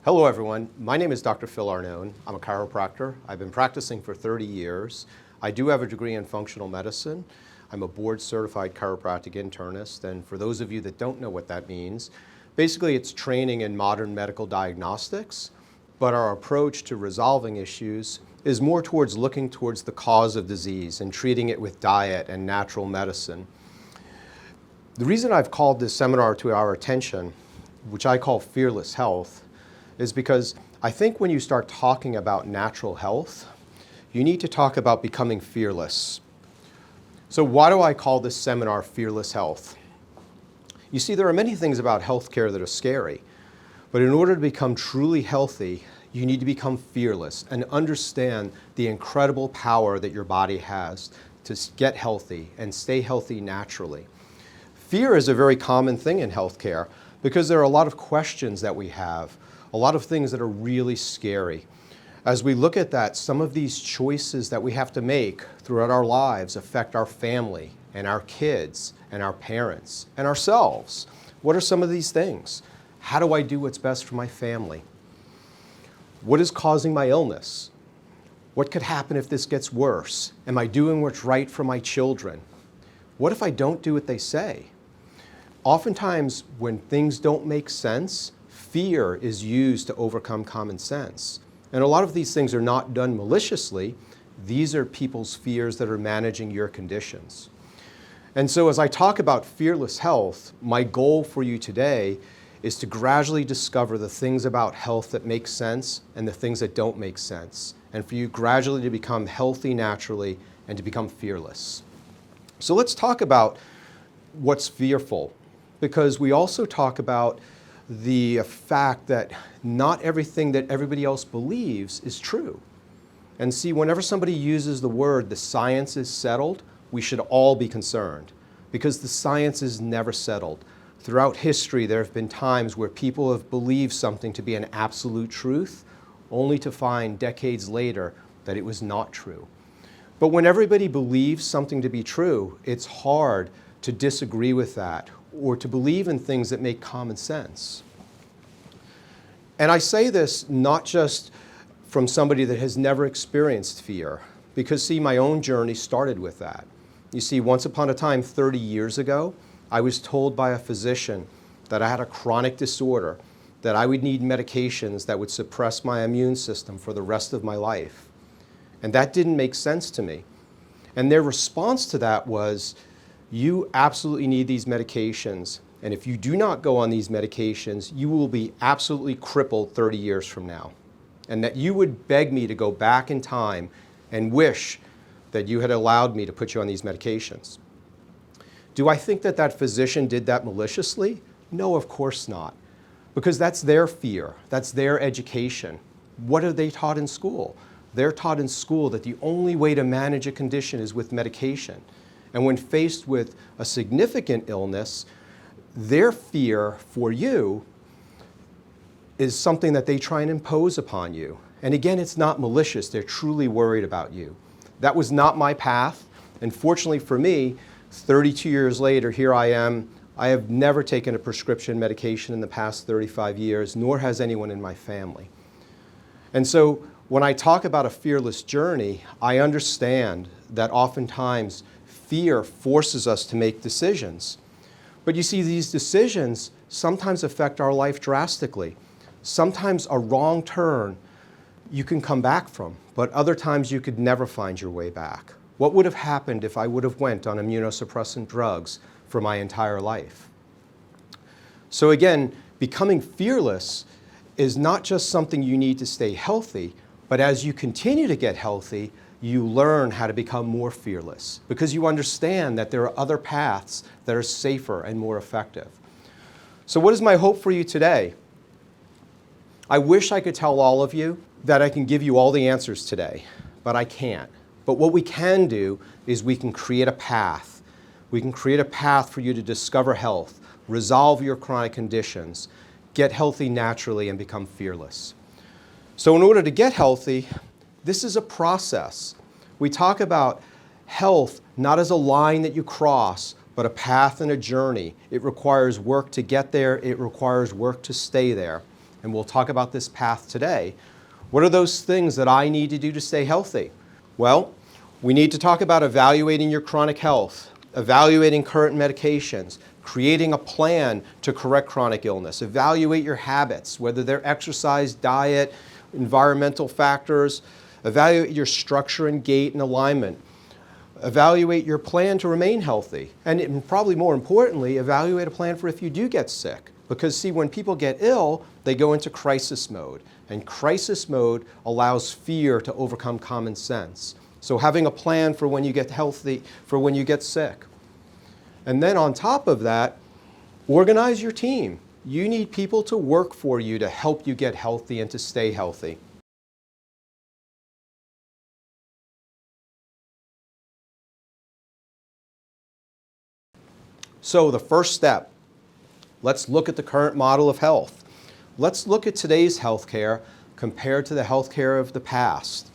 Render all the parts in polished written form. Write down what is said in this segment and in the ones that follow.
Hello everyone, my name is Dr. Phil Arnone. I'm a chiropractor. I've been practicing for 30 years. I do have a degree in functional medicine. I'm a board certified chiropractic internist, and for those of you that don't know what that means, basically it's training in modern medical diagnostics, but our approach to resolving issues is more towards looking towards the cause of disease and treating it with diet and natural medicine. The reason I've called this seminar to our attention, which I call Fearless Health, is because I think when you start talking about natural health, you need to talk about becoming fearless. So why do I call this seminar Fearless Health? You see, there are many things about healthcare that are scary, but in order to become truly healthy, you need to become fearless and understand the incredible power that your body has to get healthy and stay healthy naturally. Fear is a very common thing in healthcare because there are a lot of questions that we have, a lot of things that are really scary. As we look at that, some of these choices that we have to make throughout our lives affect our family and our kids and our parents and ourselves. What are some of these things? How do I do what's best for my family? What is causing my illness? What could happen if this gets worse? Am I doing what's right for my children? What if I don't do what they say? Oftentimes, when things don't make sense, fear is used to overcome common sense. And a lot of these things are not done maliciously. These are people's fears that are managing your conditions. And so as I talk about fearless health, my goal for you today is to gradually discover the things about health that make sense and the things that don't make sense, and for you gradually to become healthy naturally and to become fearless. So let's talk about what's fearful, because we also talk about the fact that not everything that everybody else believes is true. And see, whenever somebody uses the word, the science is settled, we should all be concerned, because the science is never settled. Throughout history, there have been times where people have believed something to be an absolute truth, only to find decades later that it was not true. But when everybody believes something to be true, it's hard to disagree with that or to believe in things that make common sense. And I say this not just from somebody that has never experienced fear, because see, my own journey started with that. You see, once upon a time, 30 years ago, I was told by a physician that I had a chronic disorder, that I would need medications that would suppress my immune system for the rest of my life. And that didn't make sense to me. And their response to that was, you absolutely need these medications, and if you do not go on these medications, you will be absolutely crippled 30 years from now. And that you would beg me to go back in time and wish that you had allowed me to put you on these medications. Do I think that that physician did that maliciously? No, of course not. Because that's their fear, that's their education. What are they taught in school? They're taught in school that the only way to manage a condition is with medication. And when faced with a significant illness, their fear for you is something that they try and impose upon you. And again, it's not malicious. They're truly worried about you. That was not my path. And fortunately for me, 32 years later, here I am. I have never taken a prescription medication in the past 35 years, nor has anyone in my family. And so when I talk about a fearless journey, I understand that oftentimes fear forces us to make decisions. But you see, these decisions sometimes affect our life drastically. Sometimes a wrong turn you can come back from, but other times you could never find your way back. What would have happened if I would have went on immunosuppressant drugs for my entire life? So again, becoming fearless is not just something you need to stay healthy, but as you continue to get healthy, you learn how to become more fearless because you understand that there are other paths that are safer and more effective. So what is my hope for you today? I wish I could tell all of you that I can give you all the answers today, but I can't. But what we can do is we can create a path. We can create a path for you to discover health, resolve your chronic conditions, get healthy naturally, and become fearless. So in order to get healthy, this is a process. We talk about health not as a line that you cross, but a path and a journey. It requires work to get there. It requires work to stay there. and we'll talk about this path today. What are those things that I need to do to stay healthy? Well, we need to talk about evaluating your chronic health, evaluating current medications, creating a plan to correct chronic illness, evaluate your habits, whether they're exercise, diet, environmental factors, evaluate your structure and gait and alignment, evaluate your plan to remain healthy, and probably more importantly, evaluate a plan for if you do get sick. Because see, when people get ill, they go into crisis mode, and crisis mode allows fear to overcome common sense. So having a plan for when you get healthy, for when you get sick. And then on top of that, organize your team. You need people to work for you to help you get healthy and to stay healthy. So the first step, let's look at the current model of health. Let's look at today's healthcare compared to the healthcare of the past.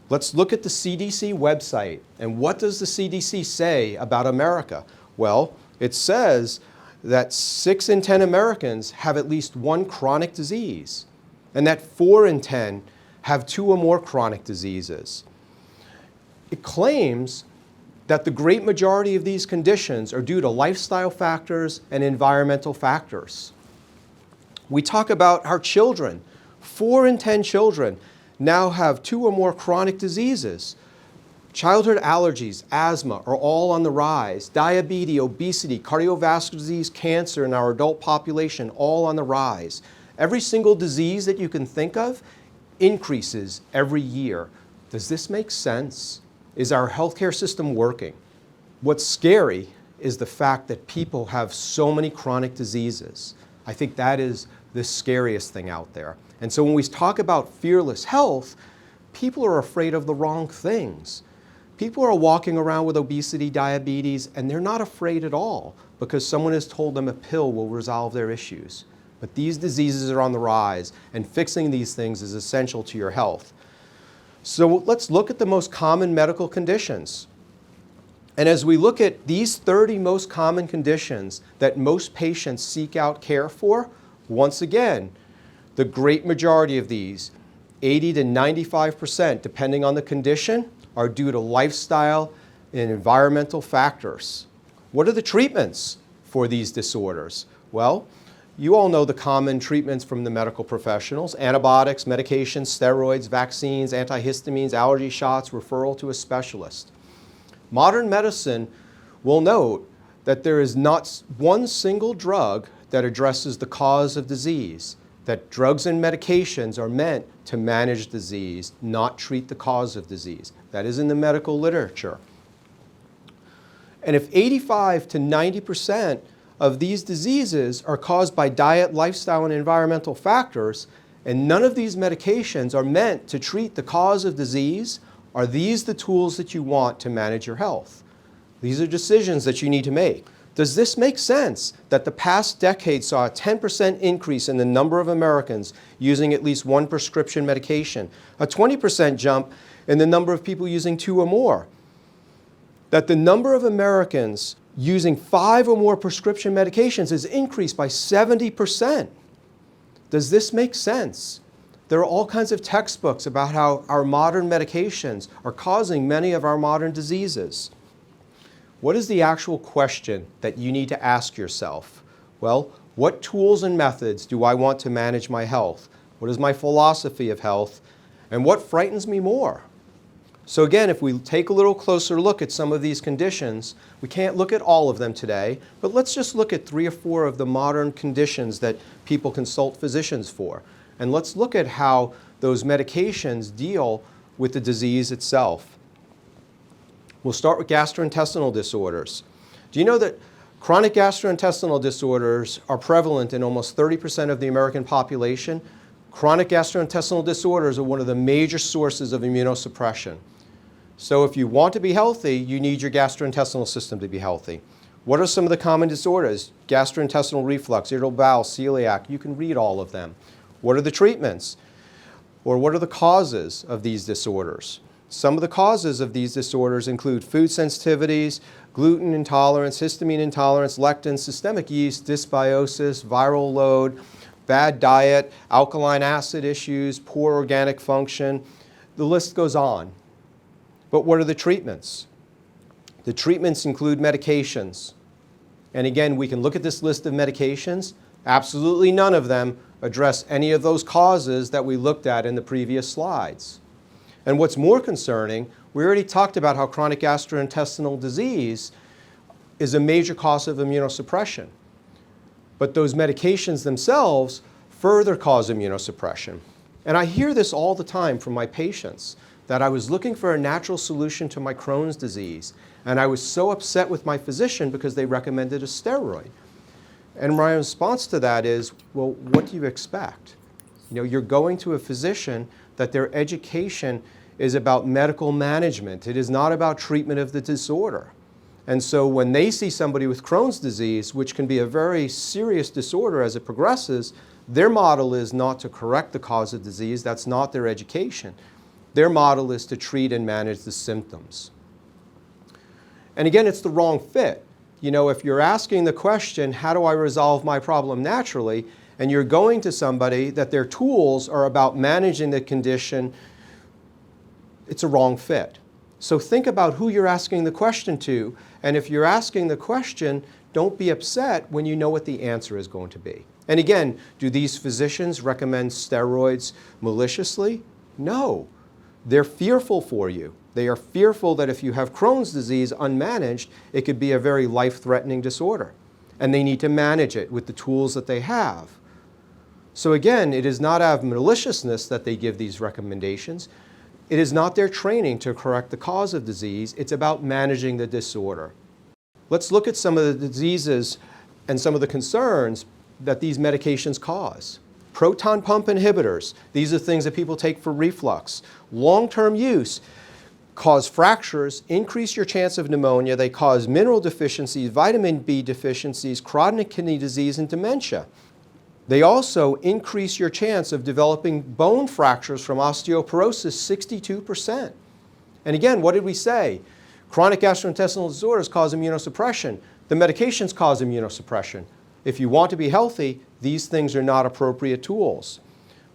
Let's look at the CDC website. And what does the CDC say about America? Well, it says that 6 in 10 Americans have at least one chronic disease, and that 4 in 10 have 2 or more chronic diseases. It claims that the great majority of these conditions are due to lifestyle factors and environmental factors. We talk about our children. 4 in 10 children now have 2 or more chronic diseases. Childhood allergies, asthma are all on the rise. Diabetes, obesity, cardiovascular disease, cancer in our adult population, all on the rise. Every single disease that you can think of increases every year. Does this make sense? Is our healthcare system working? What's scary is the fact that people have so many chronic diseases. I think that is the scariest thing out there. And so when we talk about fearless health, people are afraid of the wrong things. People are walking around with obesity, diabetes, and they're not afraid at all because someone has told them a pill will resolve their issues. But these diseases are on the rise, and fixing these things is essential to your health. So let's look at the most common medical conditions. And as we look at these 30 most common conditions that most patients seek out care for, once again, the great majority of these, 80 to 95%, depending on the condition, are due to lifestyle and environmental factors. What are the treatments for these disorders? Well, you all know the common treatments from the medical professionals: antibiotics, medications, steroids, vaccines, antihistamines, allergy shots, referral to a specialist. Modern medicine will note that there is not one single drug that addresses the cause of disease, that drugs and medications are meant to manage disease, not treat the cause of disease. That is in the medical literature. And if 85 to 90% of these diseases are caused by diet, lifestyle, and environmental factors, and none of these medications are meant to treat the cause of disease, are these the tools that you want to manage your health? These are decisions that you need to make. Does this make sense that the past decade saw a 10% increase in the number of Americans using at least one prescription medication, a 20% jump in the number of people using 2 or more? That the number of Americans using 5 or more prescription medications has increased by 70%. Does this make sense? There are all kinds of textbooks about how our modern medications are causing many of our modern diseases. What is the actual question that you need to ask yourself? Well, what tools and methods do I want to manage my health? What is my philosophy of health? And what frightens me more? So again, if we take a little closer look at some of these conditions, we can't look at all of them today, but let's just look at 3 or 4 of the modern conditions that people consult physicians for. And let's look at how those medications deal with the disease itself. We'll start with gastrointestinal disorders. Do you know that chronic gastrointestinal disorders are prevalent in almost 30% of the American population? Chronic gastrointestinal disorders are one of the major sources of immunosuppression. So if you want to be healthy, you need your gastrointestinal system to be healthy. What are some of the common disorders? Gastrointestinal reflux, irritable bowel, celiac. You can read all of them. What are the treatments? Or what are the causes of these disorders? Some of the causes of these disorders include food sensitivities, gluten intolerance, histamine intolerance, lectins, systemic yeast, dysbiosis, viral load, bad diet, alkaline acid issues, poor organic function. The list goes on. But what are the treatments? The treatments include medications. And again, we can look at this list of medications. Absolutely none of them address any of those causes that we looked at in the previous slides. And what's more concerning, we already talked about how chronic gastrointestinal disease is a major cause of immunosuppression. But those medications themselves further cause immunosuppression. And I hear this all the time from my patients, that I was looking for a natural solution to my Crohn's disease, and I was so upset with my physician because they recommended a steroid. And my response to that is, well, what do you expect? You know, you're going to a physician that their education is about medical management. It is not about treatment of the disorder. And so when they see somebody with Crohn's disease, which can be a very serious disorder as it progresses, their model is not to correct the cause of disease. That's not their education. Their model is to treat and manage the symptoms. And again, it's the wrong fit. You know, if you're asking the question, how do I resolve my problem naturally, and you're going to somebody that their tools are about managing the condition, it's a wrong fit. So think about who you're asking the question to, and if you're asking the question, don't be upset when you know what the answer is going to be. And again, do these physicians recommend steroids maliciously? No. They're fearful for you. They are fearful that if you have Crohn's disease unmanaged, it could be a very life-threatening disorder. And they need to manage it with the tools that they have. So again, it is not out of maliciousness that they give these recommendations. It is not their training to correct the cause of disease. It's about managing the disorder. Let's look at some of the diseases and some of the concerns that these medications cause. Proton pump inhibitors. These are things that people take for reflux. Long-term use cause fractures, increase your chance of pneumonia. They cause mineral deficiencies, vitamin B deficiencies, chronic kidney disease, and dementia. They also increase your chance of developing bone fractures from osteoporosis 62%. And again, what did we say? Chronic gastrointestinal disorders cause immunosuppression. The medications cause immunosuppression. If you want to be healthy, these things are not appropriate tools.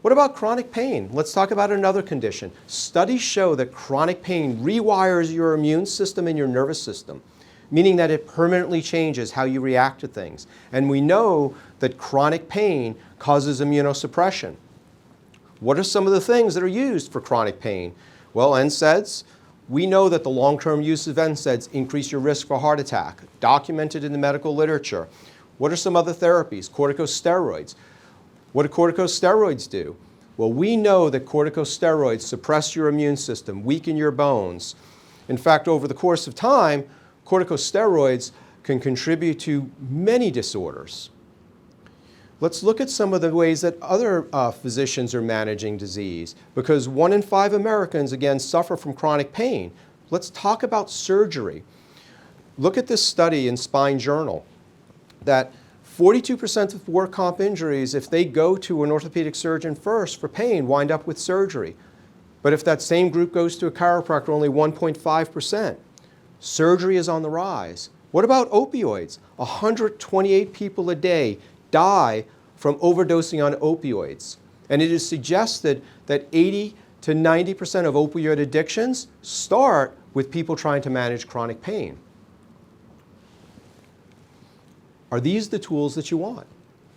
What about chronic pain? Let's talk about another condition. Studies show that chronic pain rewires your immune system and your nervous system, meaning that it permanently changes how you react to things. And we know that chronic pain causes immunosuppression. What are some of the things that are used for chronic pain? Well, NSAIDs. We know that the long-term use of NSAIDs increase your risk for heart attack, documented in the medical literature. What are some other therapies? Corticosteroids. What do corticosteroids do? Well, we know that corticosteroids suppress your immune system, weaken your bones. In fact, over the course of time, corticosteroids can contribute to many disorders. Let's look at some of the ways that other physicians are managing disease, because 1 in 5 Americans, again, suffer from chronic pain. Let's talk about surgery. Look at this study in Spine Journal that 42% of work comp injuries, if they go to an orthopedic surgeon first for pain, wind up with surgery. But if that same group goes to a chiropractor, only 1.5%. Surgery is on the rise. What about opioids? 128 people a day die from overdosing on opioids. And it is suggested that 80 to 90% of opioid addictions start with people trying to manage chronic pain. Are these the tools that you want?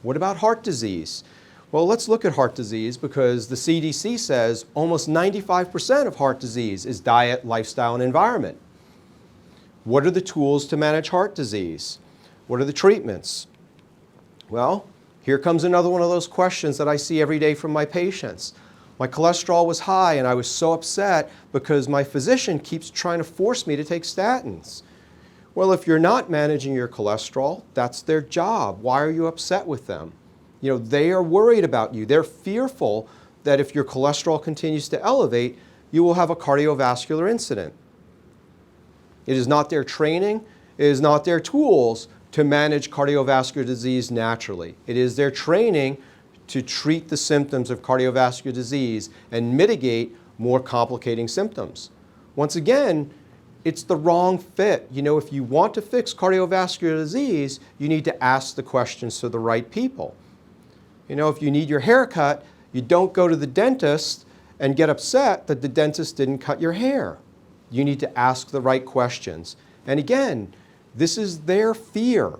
What about heart disease? Well, let's look at heart disease because the CDC says almost 95% of heart disease is diet, lifestyle, and environment. What are the tools to manage heart disease? What are the treatments? Well, here comes another one of those questions that I see every day from my patients. My cholesterol was high and I was so upset because my physician keeps trying to force me to take statins. Well, if you're not managing your cholesterol, that's their job. Why are you upset with them? You know, they are worried about you. They're fearful that if your cholesterol continues to elevate, you will have a cardiovascular incident. It is not their training, it is not their tools to manage cardiovascular disease naturally. It is their training to treat the symptoms of cardiovascular disease and mitigate more complicating symptoms. Once again, it's the wrong fit. You know, if you want to fix cardiovascular disease, you need to ask the questions to the right people. You know, if you need your hair cut, you don't go to the dentist and get upset that the dentist didn't cut your hair. You need to ask the right questions. And again, this is their fear.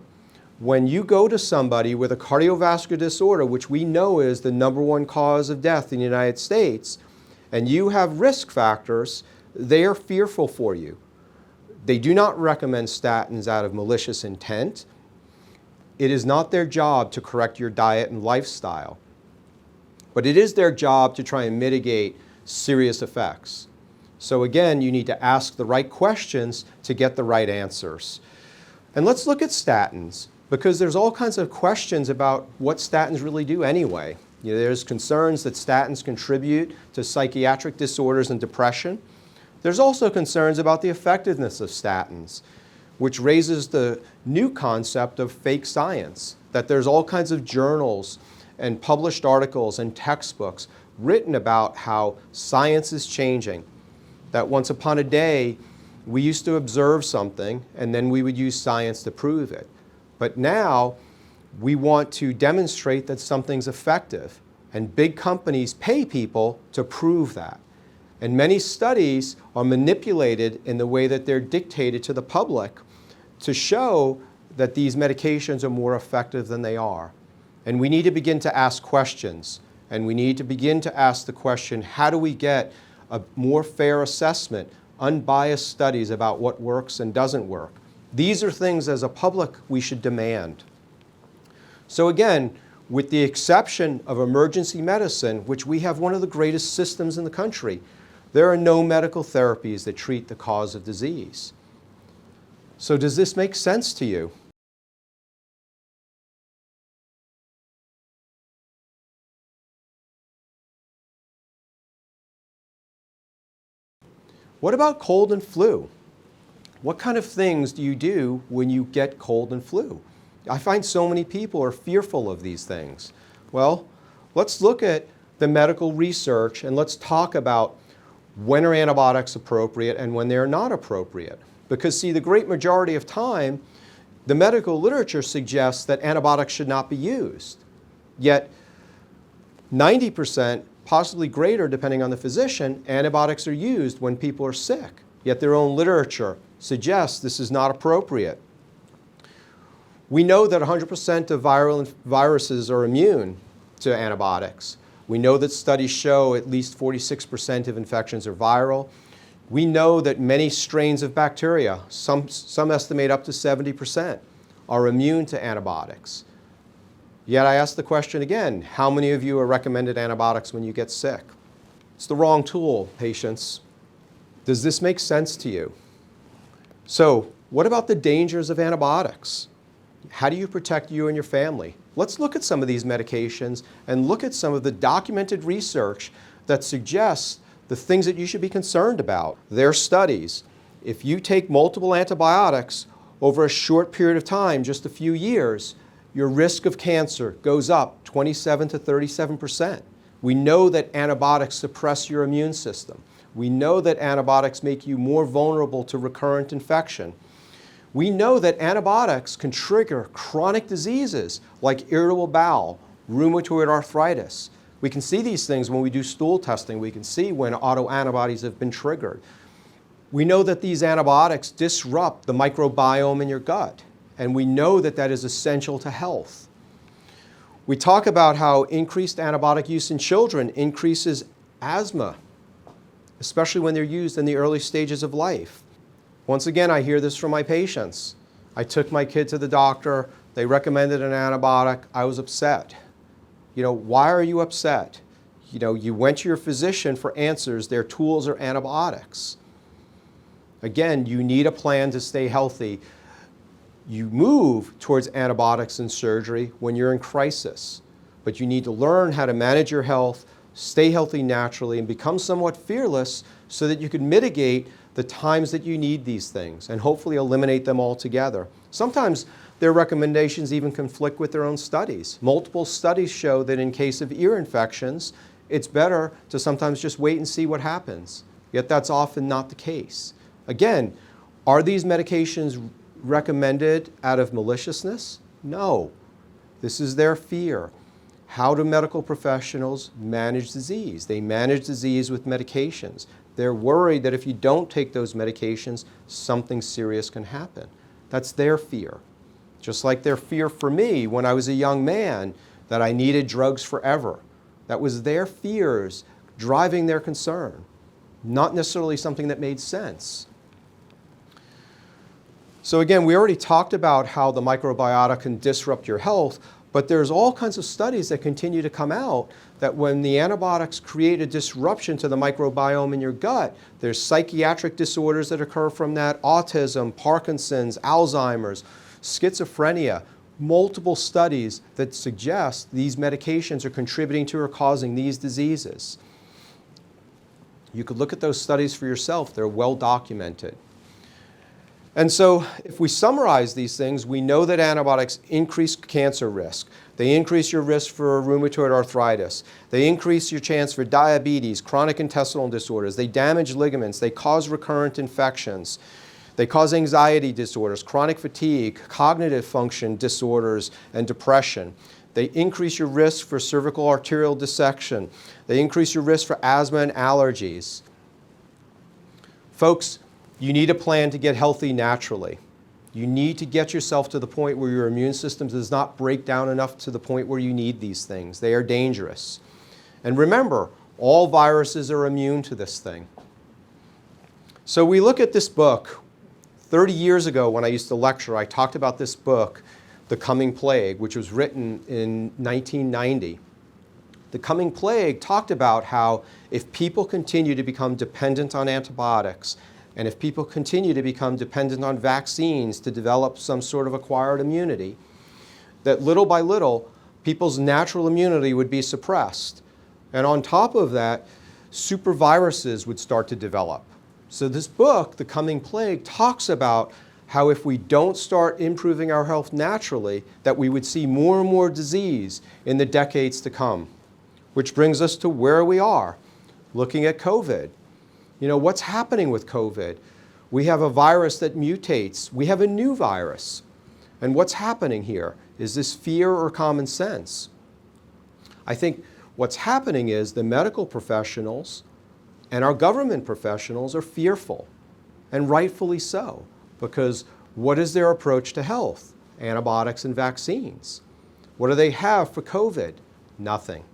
When you go to somebody with a cardiovascular disorder, which we know is the #1 cause of death in the United States, and you have risk factors, they are fearful for you. They do not recommend statins out of malicious intent. It is not their job to correct your diet and lifestyle, but it is their job to try and mitigate serious effects. So again, you need to ask the right questions to get the right answers. And let's look at statins, because there's all kinds of questions about what statins really do anyway. You know, there's concerns that statins contribute to psychiatric disorders and depression. There's also concerns about the effectiveness of statins, which raises the new concept of fake science, that there's all kinds of journals and published articles and textbooks written about how science is changing, that once upon a day we used to observe something and then we would use science to prove it. But now we want to demonstrate that something's effective, and big companies pay people to prove that. And many studies are manipulated in the way that they're dictated to the public to show that these medications are more effective than they are. And we need to begin to ask questions. And we need to begin to ask the question, how do we get a more fair assessment, unbiased studies about what works and doesn't work? These are things as a public we should demand. So again, with the exception of emergency medicine, which we have one of the greatest systems in the country, there are no medical therapies that treat the cause of disease. So does this make sense to you? What about cold and flu? What kind of things do you do when you get cold and flu? I find so many people are fearful of these things. Well, let's look at the medical research and let's talk about when are antibiotics appropriate and when they're not appropriate. Because see, the great majority of time, the medical literature suggests that antibiotics should not be used. Yet 90%, possibly greater depending on the physician, antibiotics are used when people are sick. Yet their own literature suggests this is not appropriate. We know that 100% of viruses are immune to antibiotics. We know that studies show at least 46% of infections are viral. We know that many strains of bacteria, some estimate up to 70%, are immune to antibiotics. Yet I ask the question again, how many of you are recommended antibiotics when you get sick? It's the wrong tool, patients. Does this make sense to you? So, what about the dangers of antibiotics? How do you protect you and your family? Let's look at some of these medications and look at some of the documented research that suggests the things that you should be concerned about. There are studies. If you take multiple antibiotics over a short period of time, just a few years, your risk of cancer goes up 27 to 37%. We know that antibiotics suppress your immune system. We know that antibiotics make you more vulnerable to recurrent infection. We know that antibiotics can trigger chronic diseases like irritable bowel, rheumatoid arthritis. We can see these things when we do stool testing. We can see when autoantibodies have been triggered. We know that these antibiotics disrupt the microbiome in your gut, and we know that that is essential to health. We talk about how increased antibiotic use in children increases asthma, especially when they're used in the early stages of life. Once again, I hear this from my patients. I took my kid to the doctor, they recommended an antibiotic, I was upset. You know, why are you upset? You know, you went to your physician for answers, their tools are antibiotics. Again, you need a plan to stay healthy. You move towards antibiotics and surgery when you're in crisis, but you need to learn how to manage your health, stay healthy naturally, and become somewhat fearless so that you can mitigate the times that you need these things and hopefully eliminate them altogether. Sometimes their recommendations even conflict with their own studies. Multiple studies show that in case of ear infections, it's better to sometimes just wait and see what happens. Yet that's often not the case. Again, are these medications recommended out of maliciousness? No. This is their fear. How do medical professionals manage disease? They manage disease with medications. They're worried that if you don't take those medications, something serious can happen. That's their fear. Just like their fear for me when I was a young man that I needed drugs forever. That was their fears driving their concern, not necessarily something that made sense. So again, we already talked about how the microbiota can disrupt your health, but there's all kinds of studies that continue to come out that when the antibiotics create a disruption to the microbiome in your gut, there's psychiatric disorders that occur from that, autism, Parkinson's, Alzheimer's, schizophrenia, multiple studies that suggest these medications are contributing to or causing these diseases. You could look at those studies for yourself. They're well documented. And so if we summarize these things, we know that antibiotics increase cancer risk. They increase your risk for rheumatoid arthritis. They increase your chance for diabetes, chronic intestinal disorders. They damage ligaments. They cause recurrent infections. They cause anxiety disorders, chronic fatigue, cognitive function disorders, and depression. They increase your risk for cervical arterial dissection. They increase your risk for asthma and allergies. Folks, you need a plan to get healthy naturally. You need to get yourself to the point where your immune system does not break down enough to the point where you need these things. They are dangerous. And remember, all viruses are immune to this thing. So we look at this book. 30 years ago when I used to lecture, I talked about this book, The Coming Plague, which was written in 1990. The Coming Plague talked about how if people continue to become dependent on antibiotics, and if people continue to become dependent on vaccines to develop some sort of acquired immunity, that little by little, people's natural immunity would be suppressed. And on top of that, superviruses would start to develop. So this book, The Coming Plague, talks about how if we don't start improving our health naturally, that we would see more and more disease in the decades to come. Which brings us to where we are, looking at COVID. You know, what's happening with COVID? We have a virus that mutates. We have a new virus. And what's happening here? Is this fear or common sense? I think what's happening is the medical professionals and our government professionals are fearful, and rightfully so, because what is their approach to health? Antibiotics and vaccines. What do they have for COVID? Nothing.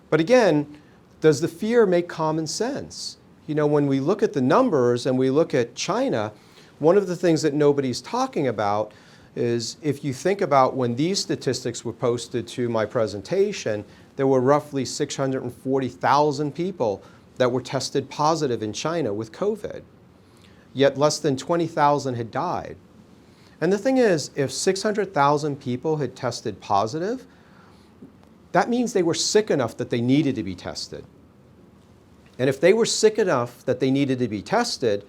But again, does the fear make common sense? You know, when we look at the numbers and we look at China, one of the things that nobody's talking about is if you think about when these statistics were posted to my presentation, there were roughly 640,000 people that were tested positive in China with COVID. Yet less than 20,000 had died. And the thing is, if 600,000 people had tested positive, that means they were sick enough that they needed to be tested. And if they were sick enough that they needed to be tested,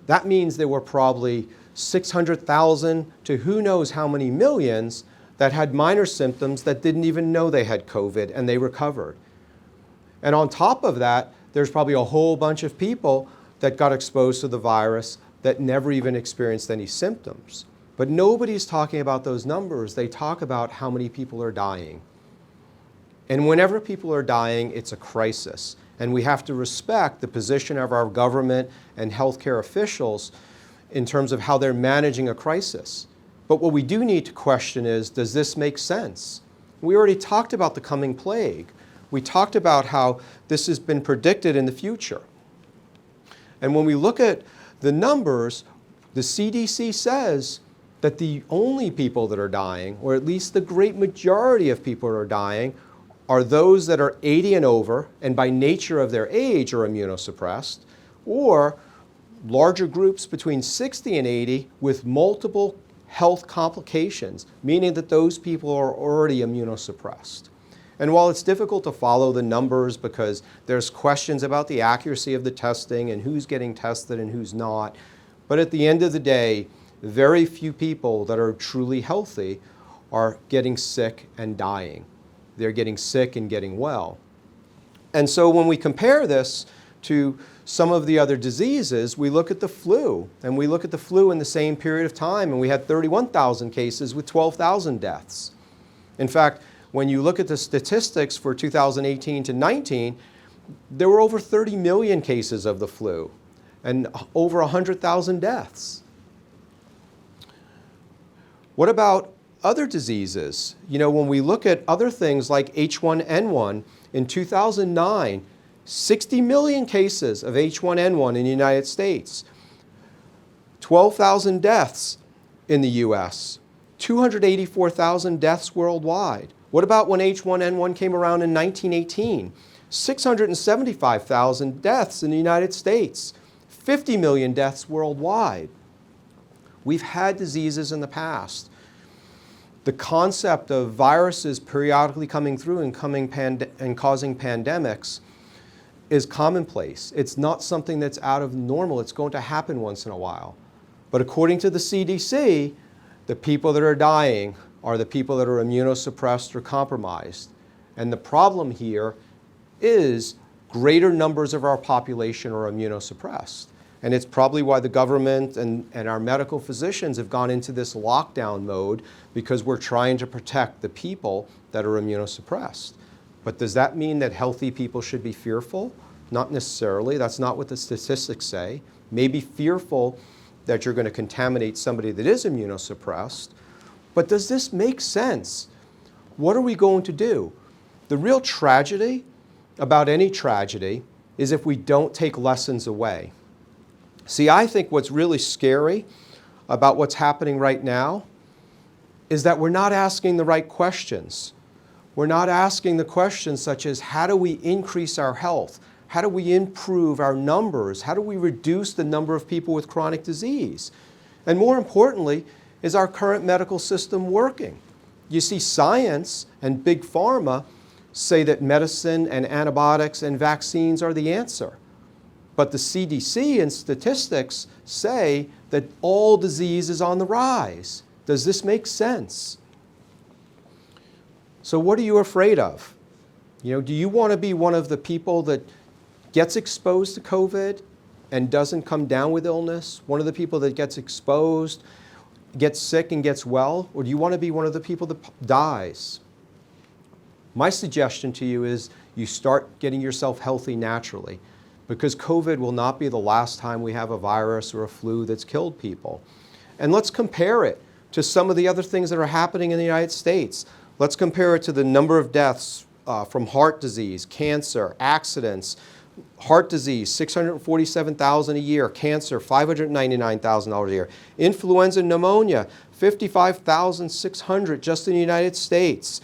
that means there were probably 600,000 to who knows how many millions that had minor symptoms that didn't even know they had COVID and they recovered. And on top of that, there's probably a whole bunch of people that got exposed to the virus that never even experienced any symptoms. But nobody's talking about those numbers. They talk about how many people are dying. And whenever people are dying, it's a crisis. And we have to respect the position of our government and healthcare officials in terms of how they're managing a crisis. But what we do need to question is, does this make sense? We already talked about the coming plague. We talked about how this has been predicted in the future. And when we look at the numbers, the CDC says that the only people that are dying, or at least the great majority of people that are dying, are those that are 80 and over, and by nature of their age are immunosuppressed, or larger groups between 60 and 80 with multiple health complications, meaning that those people are already immunosuppressed. And while it's difficult to follow the numbers because there's questions about the accuracy of the testing and who's getting tested and who's not, but at the end of the day, very few people that are truly healthy are getting sick and dying. They're getting sick and getting well. And so when we compare this to some of the other diseases, we look at the flu, and we look at the flu in the same period of time, and we had 31,000 cases with 12,000 deaths. In fact, when you look at the statistics for 2018 to 19, there were over 30 million cases of the flu and over 100,000 deaths. What about other diseases? You know, when we look at other things like H1N1, in 2009, 60 million cases of H1N1 in the United States, 12,000 deaths in the US, 284,000 deaths worldwide. What about when H1N1 came around in 1918? 675,000 deaths in the United States, 50 million deaths worldwide. We've had diseases in the past. The concept of viruses periodically coming through and causing pandemics is commonplace. It's not something that's out of normal. It's going to happen once in a while. But according to the CDC, the people that are dying are the people that are immunosuppressed or compromised. And the problem here is greater numbers of our population are immunosuppressed. And it's probably why the government and our medical physicians have gone into this lockdown mode, because we're trying to protect the people that are immunosuppressed. But does that mean that healthy people should be fearful? Not necessarily. That's not what the statistics say. Maybe fearful that you're going to contaminate somebody that is immunosuppressed. But does this make sense? What are we going to do? The real tragedy about any tragedy is if we don't take lessons away. See, I think what's really scary about what's happening right now is that we're not asking the right questions. We're not asking the questions such as, how do we increase our health? How do we improve our numbers? How do we reduce the number of people with chronic disease? And more importantly, is our current medical system working? You see, science and big pharma say that medicine and antibiotics and vaccines are the answer. But the CDC and statistics say that all disease is on the rise. Does this make sense? So what are you afraid of? You know, do you want to be one of the people that gets exposed to COVID and doesn't come down with illness? One of the people that gets exposed, gets sick and gets well? Or do you want to be one of the people that dies? My suggestion to you is you start getting yourself healthy naturally, because COVID will not be the last time we have a virus or a flu that's killed people. And let's compare it to some of the other things that are happening in the United States. Let's compare it to the number of deaths from heart disease, cancer, accidents. Heart disease, 647,000 a year. Cancer, $599,000 a year. Influenza, pneumonia, 55,600 just in the United States.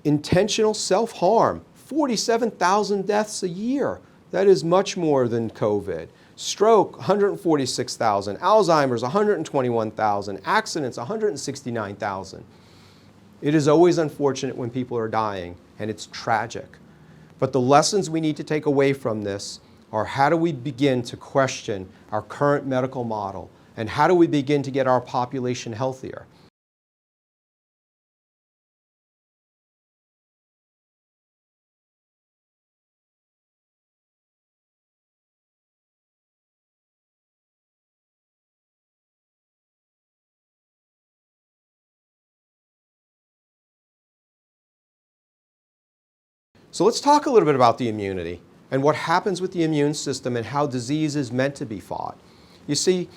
Intentional self-harm, 47,000 deaths a year. That is much more than COVID. Stroke, 146,000. Alzheimer's, 121,000. Accidents, 169,000. It is always unfortunate when people are dying, and it's tragic. But the lessons we need to take away from this are, how do we begin to question our current medical model, and how do we begin to get our population healthier? So let's talk a little bit about the immunity and what happens with the immune system and how disease is meant to be fought. You see,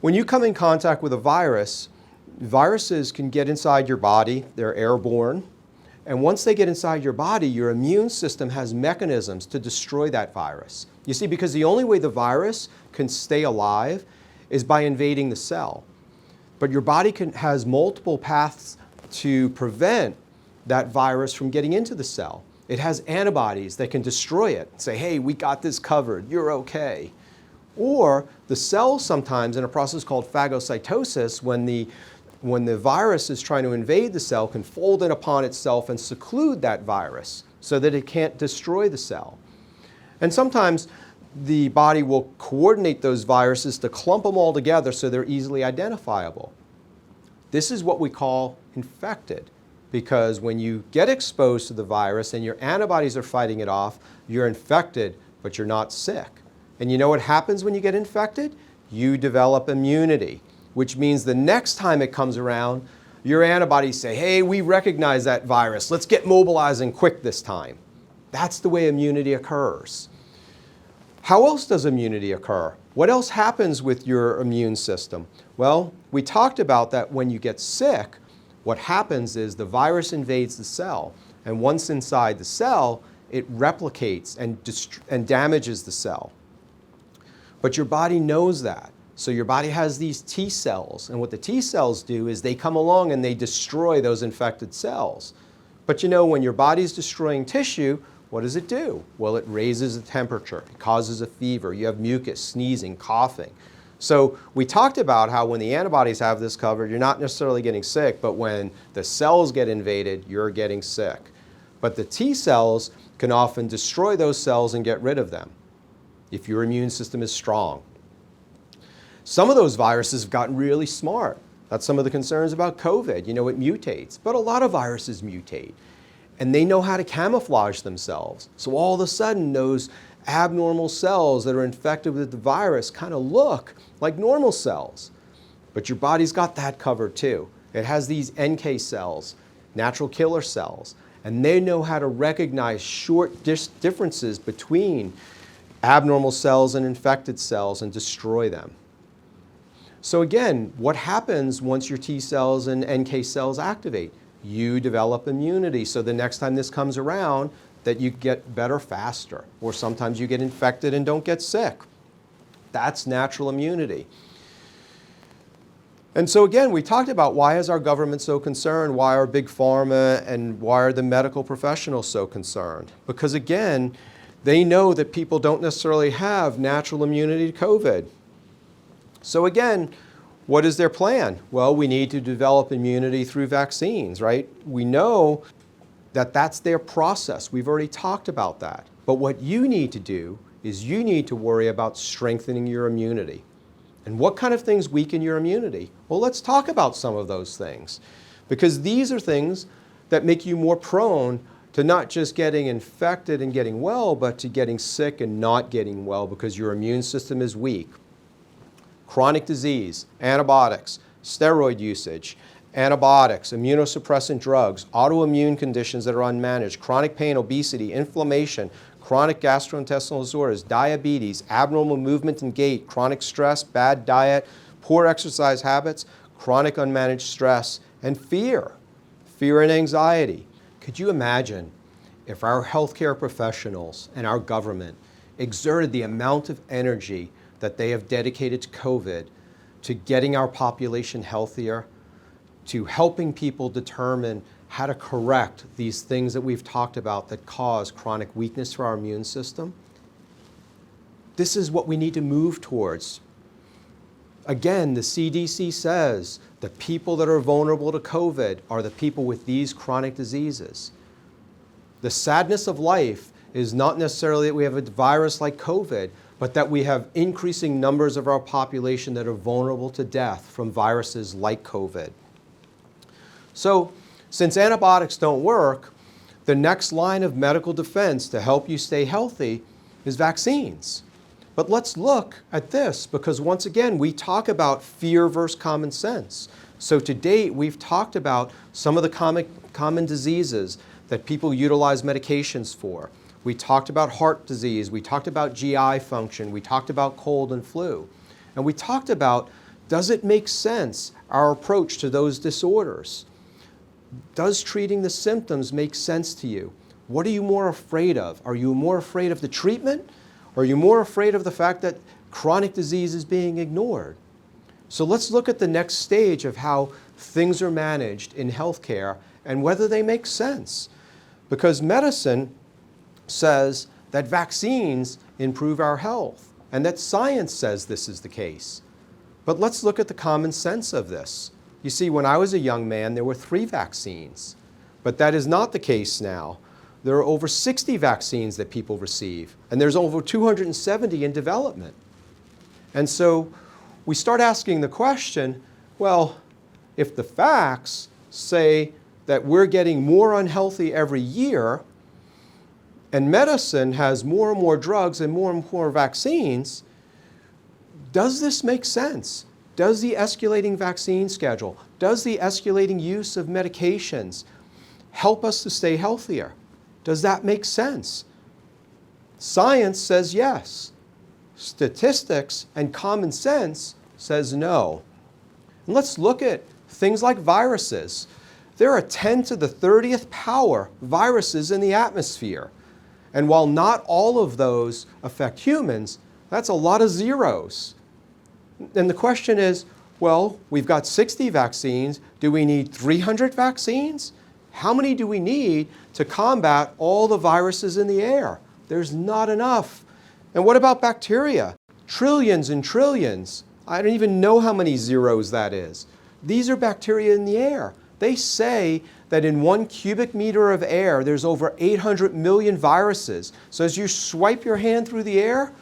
when you come in contact with a virus, viruses can get inside your body. They're airborne. And once they get inside your body, your immune system has mechanisms to destroy that virus. You see, because the only way the virus can stay alive is by invading the cell. But your body has multiple paths to prevent that virus from getting into the cell. It has antibodies that can destroy it, say, hey, we got this covered, you're okay. Or the cell sometimes, in a process called phagocytosis, when the virus is trying to invade the cell, can fold in upon itself and seclude that virus so that it can't destroy the cell. And sometimes the body will coordinate those viruses to clump them all together so they're easily identifiable. This is what we call infected. Because when you get exposed to the virus and your antibodies are fighting it off, you're infected, but you're not sick. And you know what happens when you get infected? You develop immunity, which means the next time it comes around, your antibodies say, hey, we recognize that virus. Let's get mobilizing quick this time. That's the way immunity occurs. How else does immunity occur? What else happens with your immune system? Well, we talked about that when you get sick, what happens is the virus invades the cell, and once inside the cell, it replicates and damages the cell. But your body knows that. So your body has these T cells, and what the T cells do is they come along and they destroy those infected cells. But you know, when your body's destroying tissue, what does it do? Well, it raises the temperature, it causes a fever, you have mucus, sneezing, coughing. So we talked about how when the antibodies have this covered, you're not necessarily getting sick, but when the cells get invaded, you're getting sick. But the T cells can often destroy those cells and get rid of them if your immune system is strong. Some of those viruses have gotten really smart. That's some of the concerns about COVID. You know, it mutates, but a lot of viruses mutate. And they know how to camouflage themselves. So all of a sudden, those abnormal cells that are infected with the virus kind of look like normal cells. But your body's got that covered too. It has these NK cells, natural killer cells, and they know how to recognize short differences between abnormal cells and infected cells and destroy them. So again, what happens once your T cells and NK cells activate? You develop immunity, so the next time this comes around, that you get better faster, or sometimes you get infected and don't get sick. That's natural immunity. And so again, we talked about why is our government so concerned, why are big pharma and why are the medical professionals so concerned? Because again, they know that people don't necessarily have natural immunity to COVID. So again, what is their plan? Well, we need to develop immunity through vaccines, right? We know that that's their process. We've already talked about that. But what you need to do is you need to worry about strengthening your immunity. And what kind of things weaken your immunity? Well, let's talk about some of those things, because these are things that make you more prone to not just getting infected and getting well, but to getting sick and not getting well because your immune system is weak. Chronic disease, antibiotics, steroid usage, antibiotics, immunosuppressant drugs, autoimmune conditions that are unmanaged, chronic pain, obesity, inflammation, chronic gastrointestinal disorders, diabetes, abnormal movement and gait, chronic stress, bad diet, poor exercise habits, chronic unmanaged stress, and fear and anxiety. Could you imagine if our healthcare professionals and our government exerted the amount of energy that they have dedicated to COVID, to getting our population healthier, to helping people determine how to correct these things that we've talked about that cause chronic weakness to our immune system? This is what we need to move towards. Again, the CDC says the people that are vulnerable to COVID are the people with these chronic diseases. The sadness of life is not necessarily that we have a virus like COVID, but that we have increasing numbers of our population that are vulnerable to death from viruses like COVID. So, since antibiotics don't work, the next line of medical defense to help you stay healthy is vaccines. But let's look at this, because once again, we talk about fear versus common sense. So to date, we've talked about some of the common diseases that people utilize medications for. We talked about heart disease, we talked about GI function, we talked about cold and flu. And we talked about, does it make sense, our approach to those disorders? Does treating the symptoms make sense to you? What are you more afraid of? Are you more afraid of the treatment? Or are you more afraid of the fact that chronic disease is being ignored? So let's look at the next stage of how things are managed in healthcare and whether they make sense. Because medicine says that vaccines improve our health, and that science says this is the case. But let's look at the common sense of this. You see, when I was a young man, there were 3 vaccines, but that is not the case now. There are over 60 vaccines that people receive, and there's over 270 in development. And so we start asking the question, well, if the facts say that we're getting more unhealthy every year, and medicine has more and more drugs and more vaccines, does this make sense? Does the escalating vaccine schedule, does the escalating use of medications help us to stay healthier? Does that make sense? Science says yes. Statistics and common sense says no. And let's look at things like viruses. There are 10 to the 30th power viruses in the atmosphere. And while not all of those affect humans, that's a lot of zeros. And the question is, well, we've got 60 vaccines. Do we need 300 vaccines? How many do we need to combat all the viruses in the air? There's not enough. And what about bacteria? Trillions and trillions. I don't even know how many zeros that is. These are bacteria in the air. They say that in 1 cubic meter of air, there's over 800 million viruses. So as you swipe your hand through the air,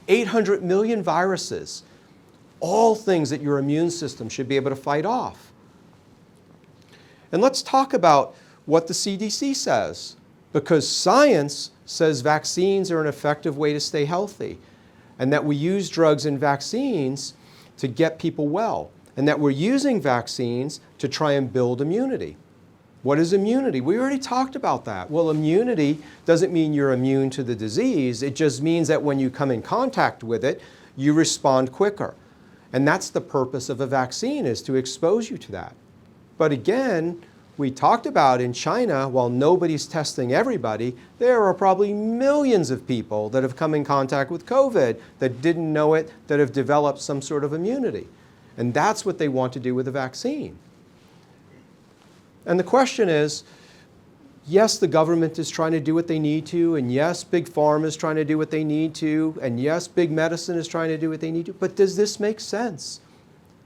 800 million viruses. All things that your immune system should be able to fight off. And let's talk about what the CDC says, because science says vaccines are an effective way to stay healthy, and that we use drugs and vaccines to get people well, and that we're using vaccines to try and build immunity. What is immunity? We already talked about that. Well, immunity doesn't mean you're immune to the disease. It just means that when you come in contact with it, you respond quicker. And that's the purpose of a vaccine, is to expose you to that. But again, we talked about in China, while nobody's testing everybody, there are probably millions of people that have come in contact with COVID that didn't know it, that have developed some sort of immunity. And that's what they want to do with a vaccine. And the question is, yes, the government is trying to do what they need to, and yes, Big Pharma is trying to do what they need to, and yes, Big Medicine is trying to do what they need to, but does this make sense?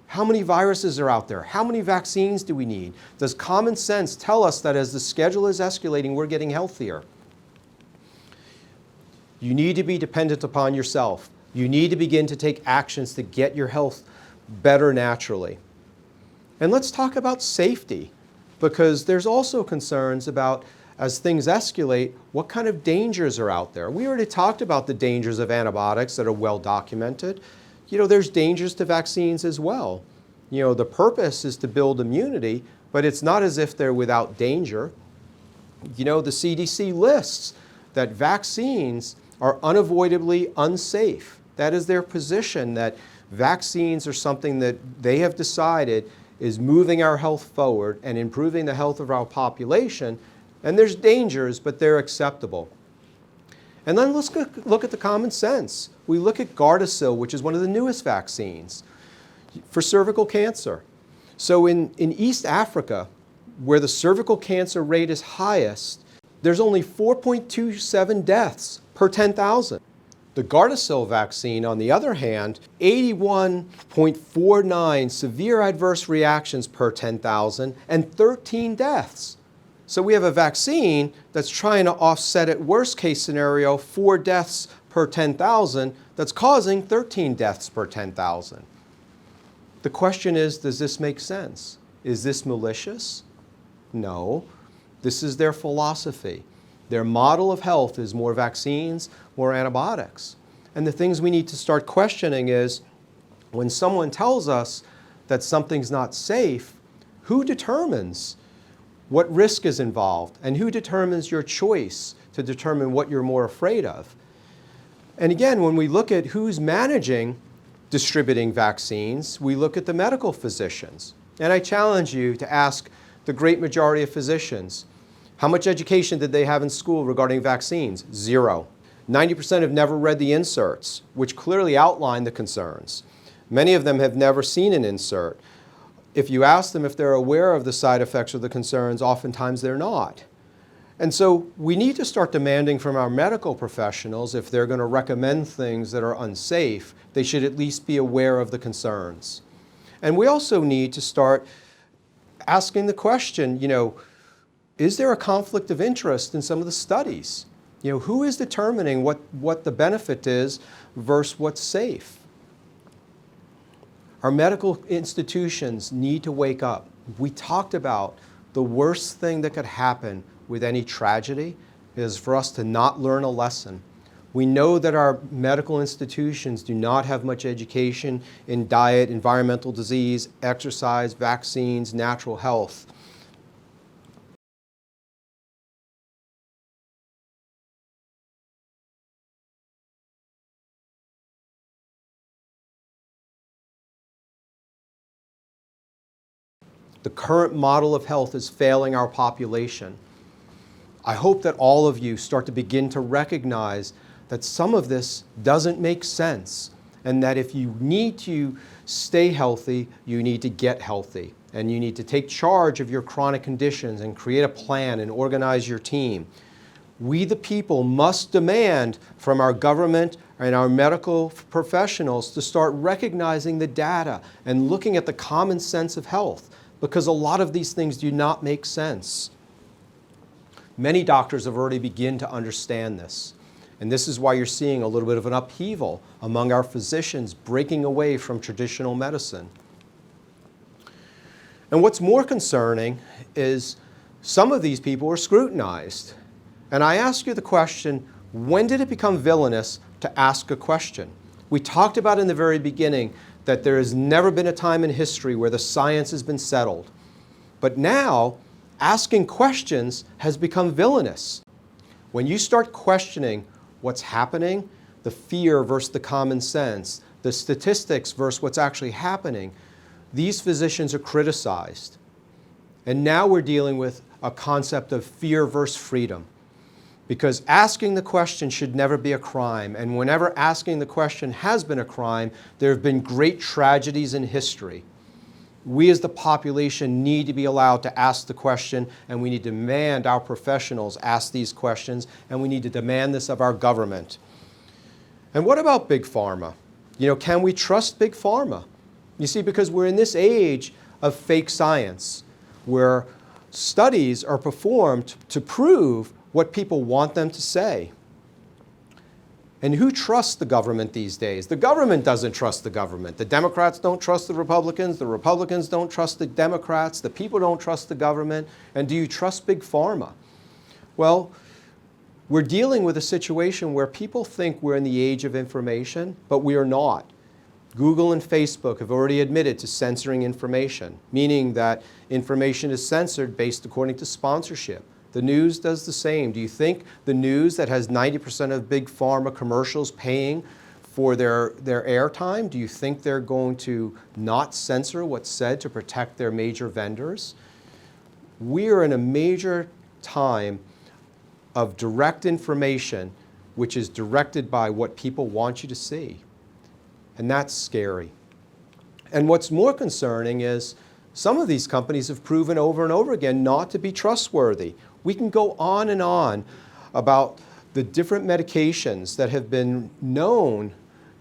How many viruses are out there? How many vaccines do we need? Does common sense tell us that as the schedule is escalating, we're getting healthier? You need to be dependent upon yourself. You need to begin to take actions to get your health better naturally. And let's talk about safety, because there's also concerns about, as things escalate, what kind of dangers are out there. We already talked about the dangers of antibiotics that are well documented. There's dangers to vaccines as well. The purpose is to build immunity, but it's not as if they're without danger. The CDC lists that vaccines are unavoidably unsafe. That is their position, that vaccines are something that they have decided is moving our health forward and improving the health of our population. And there's dangers, but they're acceptable. And then let's look at the common sense. We look at Gardasil, which is one of the newest vaccines for cervical cancer. So in East Africa, where the cervical cancer rate is highest, there's only 4.27 deaths per 10,000. The Gardasil vaccine, on the other hand, 81.49 severe adverse reactions per 10,000 and 13 deaths. So we have a vaccine that's trying to offset, at worst case scenario, 4 deaths per 10,000 that's causing 13 deaths per 10,000. The question is, does this make sense? Is this malicious? No. This is their philosophy. Their model of health is more vaccines, more antibiotics. And the things we need to start questioning is, when someone tells us that something's not safe, who determines what risk is involved, and who determines your choice to determine what you're more afraid of? And again, when we look at who's managing distributing vaccines, we look at the medical physicians. And I challenge you to ask the great majority of physicians, how much education did they have in school regarding vaccines? 0. 90% have never read the inserts, which clearly outline the concerns. Many of them have never seen an insert. If you ask them if they're aware of the side effects or the concerns, oftentimes they're not. And so we need to start demanding from our medical professionals, if they're going to recommend things that are unsafe, they should at least be aware of the concerns. And we also need to start asking the question, is there a conflict of interest in some of the studies? Who is determining what the benefit is versus what's safe? Our medical institutions need to wake up. We talked about the worst thing that could happen with any tragedy is for us to not learn a lesson. We know that our medical institutions do not have much education in diet, environmental disease, exercise, vaccines, natural health. The current model of health is failing our population. I hope that all of you start to begin to recognize that some of this doesn't make sense, and that if you need to stay healthy, you need to get healthy, and you need to take charge of your chronic conditions and create a plan and organize your team. We, the people, must demand from our government and our medical professionals to start recognizing the data and looking at the common sense of health, because a lot of these things do not make sense. Many doctors have already begun to understand this. And this is why you're seeing a little bit of an upheaval among our physicians breaking away from traditional medicine. And what's more concerning is some of these people are scrutinized. And I ask you the question, when did it become villainous to ask a question? We talked about in the very beginning that there has never been a time in history where the science has been settled. But now, asking questions has become villainous. When you start questioning what's happening, the fear versus the common sense, the statistics versus what's actually happening, these physicians are criticized. And now we're dealing with a concept of fear versus freedom. Because asking the question should never be a crime, and whenever asking the question has been a crime, there have been great tragedies in history. We as the population need to be allowed to ask the question, and we need to demand our professionals ask these questions, and we need to demand this of our government. And what about Big Pharma? Can we trust Big Pharma? You see, because we're in this age of fake science, where studies are performed to prove what people want them to say. And who trusts the government these days? The government doesn't trust the government. The Democrats don't trust the Republicans don't trust the Democrats, the people don't trust the government. And do you trust Big Pharma? Well, we're dealing with a situation where people think we're in the age of information, but we are not. Google and Facebook have already admitted to censoring information, meaning that information is censored based according to sponsorship. The news does the same. Do you think the news that has 90% of Big Pharma commercials paying for their airtime, do you think they're going to not censor what's said to protect their major vendors? We are in a major time of direct information, which is directed by what people want you to see. And that's scary. And what's more concerning is some of these companies have proven over and over again not to be trustworthy. We can go on and on about the different medications that have been known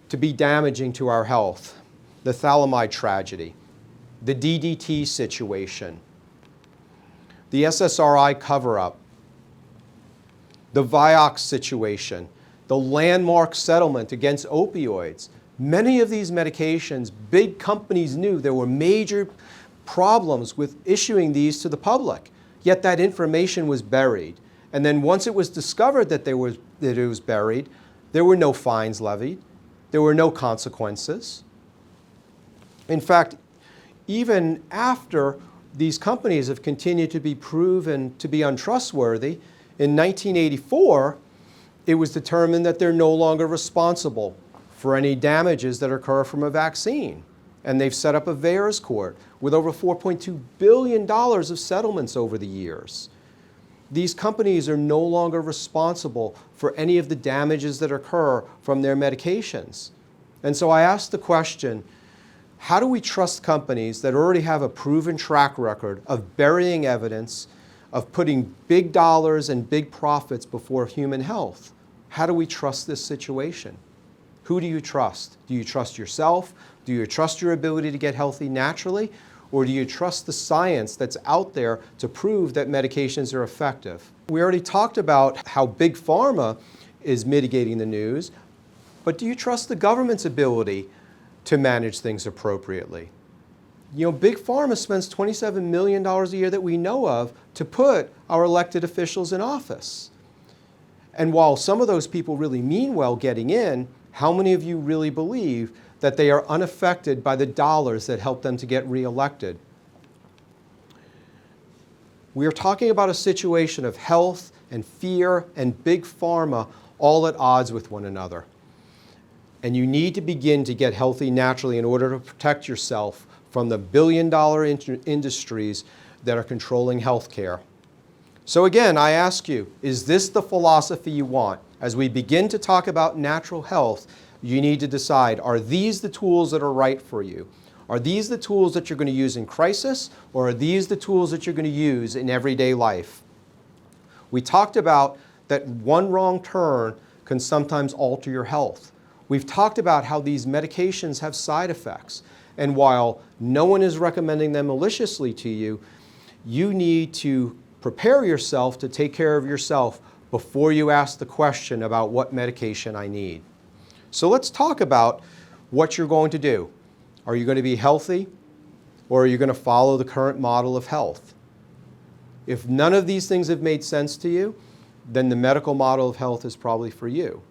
to be damaging to our health. The thalidomide tragedy, the DDT situation, the SSRI cover-up, the Vioxx situation, the landmark settlement against opioids. Many of these medications, big companies knew there were major problems with issuing these to the public. Yet that information was buried. And then once it was discovered that it was buried, there were no fines levied. There were no consequences. In fact, even after these companies have continued to be proven to be untrustworthy, in 1984, it was determined that they're no longer responsible for any damages that occur from a vaccine. And they've set up a VAERS court with over $4.2 billion of settlements over the years. These companies are no longer responsible for any of the damages that occur from their medications. And so I asked the question, how do we trust companies that already have a proven track record of burying evidence, of putting big dollars and big profits before human health? How do we trust this situation? Who do you trust? Do you trust yourself? Do you trust your ability to get healthy naturally? Or do you trust the science that's out there to prove that medications are effective? We already talked about how Big Pharma is mitigating the news, but do you trust the government's ability to manage things appropriately? Big Pharma spends $27 million a year that we know of to put our elected officials in office. And while some of those people really mean well getting in, how many of you really believe that they are unaffected by the dollars that help them to get reelected? We are talking about a situation of health and fear and big pharma all at odds with one another. And you need to begin to get healthy naturally in order to protect yourself from the billion-dollar industries that are controlling healthcare. So again, I ask you, is this the philosophy you want? As we begin to talk about natural health, you need to decide, are these the tools that are right for you? Are these the tools that you're going to use in crisis, or are these the tools that you're going to use in everyday life? We talked about that one wrong turn can sometimes alter your health. We've talked about how these medications have side effects. And while no one is recommending them maliciously to you, you need to prepare yourself to take care of yourself before you ask the question about what medication I need. So let's talk about what you're going to do. Are you going to be healthy, or are you going to follow the current model of health? If none of these things have made sense to you, then the medical model of health is probably for you.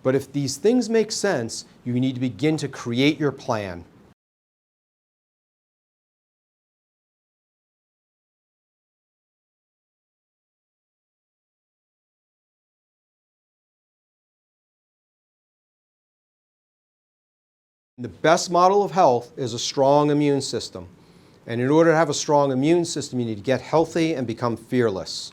But if these things make sense, you need to begin to create your plan. The best model of health is a strong immune system. And in order to have a strong immune system, you need to get healthy and become fearless.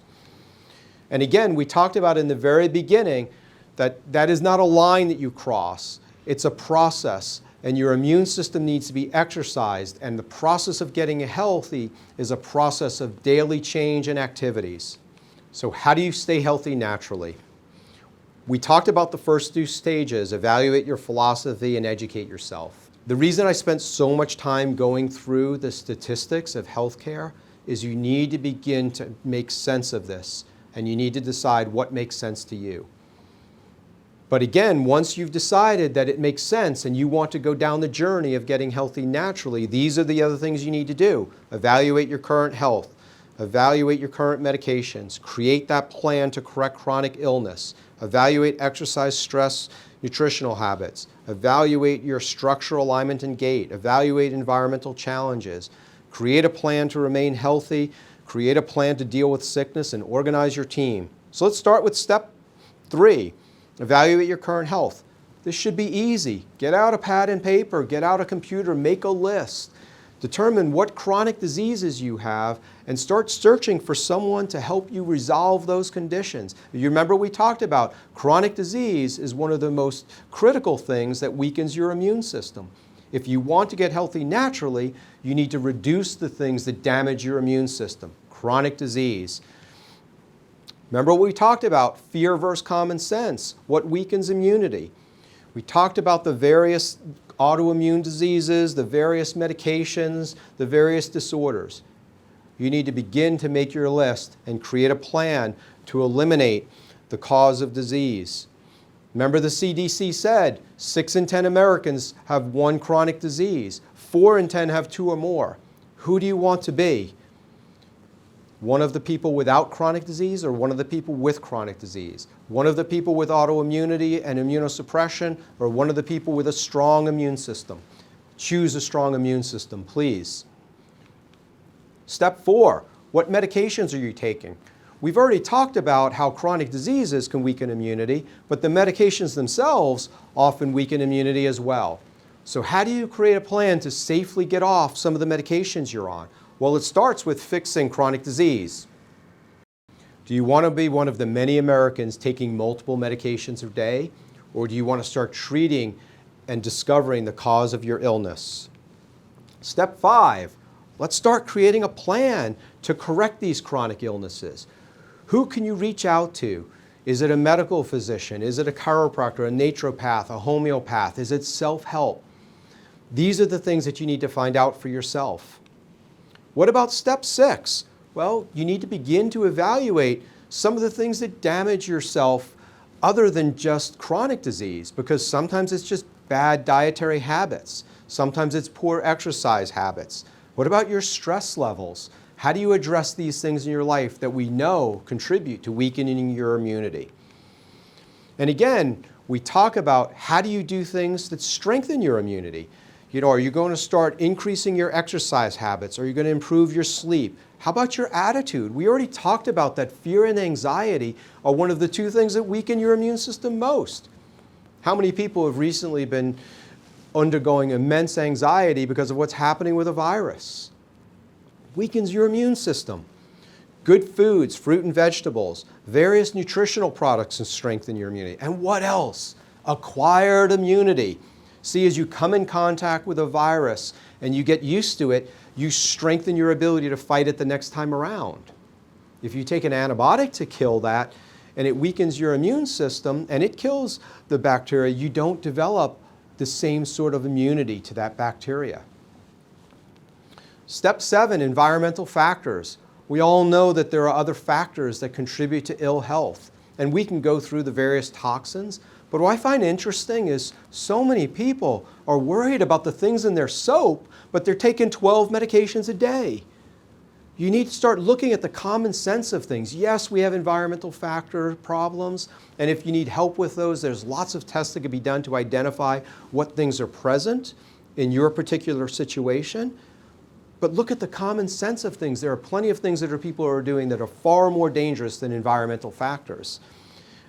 And again, we talked about in the very beginning that that is not a line that you cross. It's a process, and your immune system needs to be exercised. And the process of getting healthy is a process of daily change and activities. So how do you stay healthy naturally? We talked about the first two stages: evaluate your philosophy and educate yourself. The reason I spent so much time going through the statistics of healthcare is you need to begin to make sense of this, and you need to decide what makes sense to you. But again, once you've decided that it makes sense and you want to go down the journey of getting healthy naturally, these are the other things you need to do. Evaluate your current health. Evaluate your current medications. Create that plan to correct chronic illness. Evaluate exercise, stress, nutritional habits. Evaluate your structural alignment and gait. Evaluate environmental challenges. Create a plan to remain healthy. Create a plan to deal with sickness and organize your team. So let's start with step 3. Evaluate your current health. This should be easy. Get out a pad and paper. Get out a computer. Make a list. Determine what chronic diseases you have and start searching for someone to help you resolve those conditions. You remember we talked about chronic disease is one of the most critical things that weakens your immune system. If you want to get healthy naturally, you need to reduce the things that damage your immune system. Chronic disease. Remember what we talked about, fear versus common sense, what weakens immunity. We talked about the various autoimmune diseases, the various medications, the various disorders. You need to begin to make your list and create a plan to eliminate the cause of disease. Remember the CDC said 6 in 10 Americans have one chronic disease. 4 in 10 have 2 or more. Who do you want to be? One of the people without chronic disease or one of the people with chronic disease? One of the people with autoimmunity and immunosuppression or one of the people with a strong immune system? Choose a strong immune system, please. Step 4, what medications are you taking? We've already talked about how chronic diseases can weaken immunity, but the medications themselves often weaken immunity as well. So how do you create a plan to safely get off some of the medications you're on? Well, it starts with fixing chronic disease. Do you want to be one of the many Americans taking multiple medications a day, or do you want to start treating and discovering the cause of your illness? Step 5, let's start creating a plan to correct these chronic illnesses. Who can you reach out to? Is it a medical physician? Is it a chiropractor, a naturopath, a homeopath? Is it self-help? These are the things that you need to find out for yourself. What about step 6? Well, you need to begin to evaluate some of the things that damage yourself other than just chronic disease, because sometimes it's just bad dietary habits. Sometimes it's poor exercise habits. What about your stress levels? How do you address these things in your life that we know contribute to weakening your immunity? And again, we talk about how do you do things that strengthen your immunity. Are you going to start increasing your exercise habits? Are you going to improve your sleep? How about your attitude? We already talked about that fear and anxiety are one of the two things that weaken your immune system most. How many people have recently been undergoing immense anxiety because of what's happening with a virus? Weakens your immune system. Good foods, fruit and vegetables, various nutritional products can strengthen your immunity. And what else? Acquired immunity. See, as you come in contact with a virus and you get used to it, you strengthen your ability to fight it the next time around. If you take an antibiotic to kill that and it weakens your immune system and it kills the bacteria, you don't develop the same sort of immunity to that bacteria. Step 7, environmental factors. We all know that there are other factors that contribute to ill health, and we can go through the various toxins. But what I find interesting is so many people are worried about the things in their soap, but they're taking 12 medications a day. You need to start looking at the common sense of things. Yes, we have environmental factor problems, and if you need help with those, there's lots of tests that can be done to identify what things are present in your particular situation. But look at the common sense of things. There are plenty of things that people are doing that are far more dangerous than environmental factors.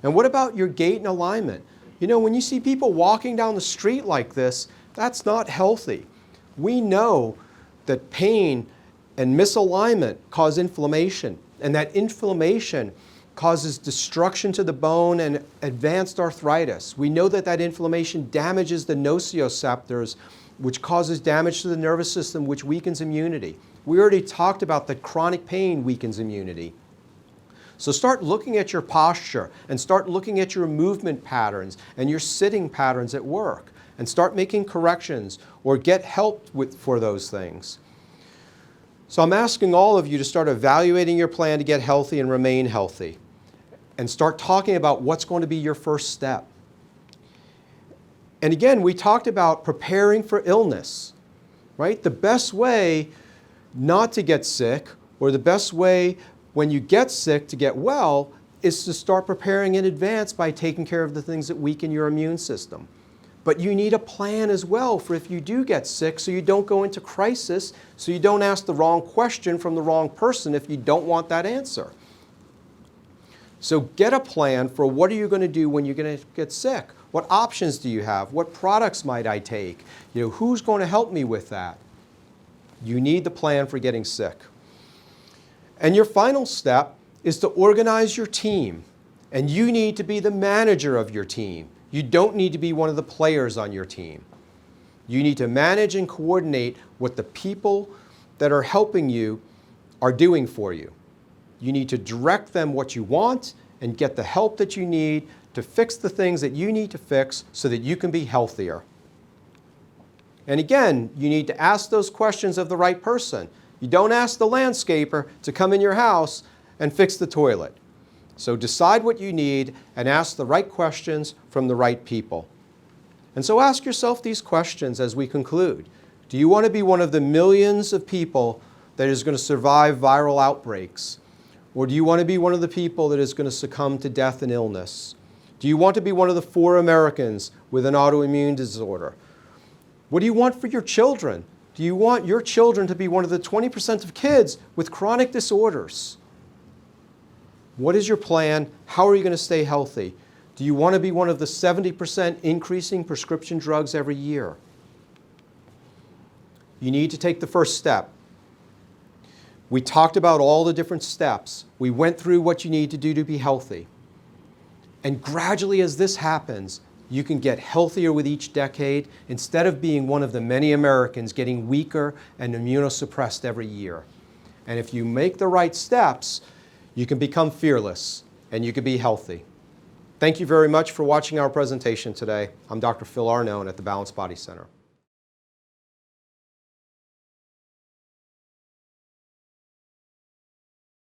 And what about your gait and alignment? When you see people walking down the street like this, that's not healthy. We know that pain and misalignment cause inflammation, and that inflammation causes destruction to the bone and advanced arthritis. We know that inflammation damages the nociceptors, which causes damage to the nervous system, which weakens immunity. We already talked about that chronic pain weakens immunity. So start looking at your posture and start looking at your movement patterns and your sitting patterns at work and start making corrections or get help for those things. So I'm asking all of you to start evaluating your plan to get healthy and remain healthy and start talking about what's going to be your first step. And again, we talked about preparing for illness, right? The best way not to get sick, or the best way when you get sick to get well, is to start preparing in advance by taking care of the things that weaken your immune system. But you need a plan as well for if you do get sick so you don't go into crisis, so you don't ask the wrong question from the wrong person if you don't want that answer. So get a plan for what are you going to do when you're going to get sick? What options do you have? What products might I take? Who's going to help me with that? You need the plan for getting sick. And your final step is to organize your team. And you need to be the manager of your team. You don't need to be one of the players on your team. You need to manage and coordinate what the people that are helping you are doing for you. You need to direct them what you want and get the help that you need to fix the things that you need to fix so that you can be healthier. And again, you need to ask those questions of the right person. You don't ask the landscaper to come in your house and fix the toilet. So decide what you need and ask the right questions from the right people. And so ask yourself these questions as we conclude. Do you want to be one of the millions of people that is going to survive viral outbreaks? Or do you want to be one of the people that is going to succumb to death and illness? Do you want to be one of the 4 Americans with an autoimmune disorder? What do you want for your children? Do you want your children to be one of the 20% of kids with chronic disorders? What is your plan? How are you going to stay healthy? Do you want to be one of the 70% increasing prescription drugs every year? You need to take the first step. We talked about all the different steps. We went through what you need to do to be healthy. And gradually as this happens, you can get healthier with each decade instead of being one of the many Americans getting weaker and immunosuppressed every year. And if you make the right steps, you can become fearless and you can be healthy. Thank you very much for watching our presentation today. I'm Dr. Phil Arnone at the Balanced Body Center.